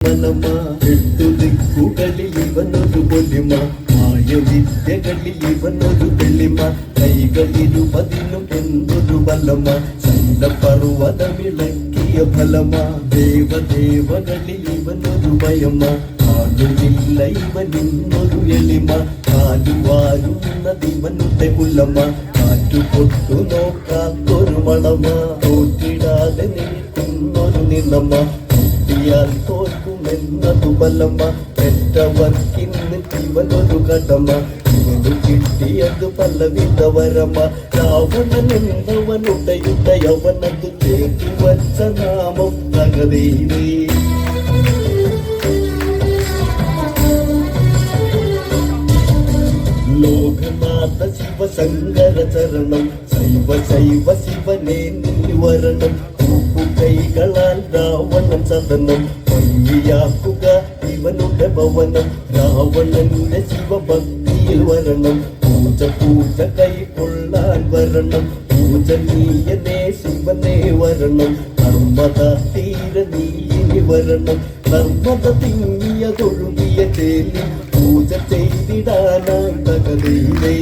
മനമ എട്ടുദിക്കുകളിൽ ഇവനൊരു പൊലിമ മായവിദ്യകളിൽ ഇവനൊരു വെള്ളിമ കൈകളിരുപതിനും എന്തൊരു ബലമ ശൈലപർവ്വതമിളക്കിയ ഫലമ ദേവദേവകളിൽ ഇവനൊരു ഭയമ കാലുമില്ല ഇവനിന്നൊരു എളിമ കാലുവാരുന്നതിവനുടെ കുലമ കാറ്റുപൊട്ടു നോക്കാത്തൊരു മണമ തോറ്റിടാതെ നിൽക്കുന്നൊരു നിലമ ാൽ തോൽക്കുമെന്നതു ബലമ പെറ്റവർക്കിന്ന് ഇവനൊരു കടമ ഇവനു കിട്ടിയത് പലവിധ വരമ രാവണൻ എന്നവനുടയുടയവനതു ചേർത്തി വച്ച നാമം തകതീരേ ലോകനാഥ ശിവശങ്കര ചരണം ശൈവ ശൈവ ശിവനേ നിവരണം കൈകളാൽ രാവണൻ സദനം ഭംഗിയാക്കുക ഇവനുടെ ഭവനം രാവണന്റെ ശിവഭക്തിയിൽ വരണം പൂജ പൂജ കൈക്കൊള്ളാൻ വരണം പൂജനീയനേ ശിവനേ വരണം നർമ്മദ തീര നീ വരണം നർമ്മദ തിങ്ങിയ തൊഴുകിയ ചേലി പൂജ ചെയ്തിടാനായി തകതീരേ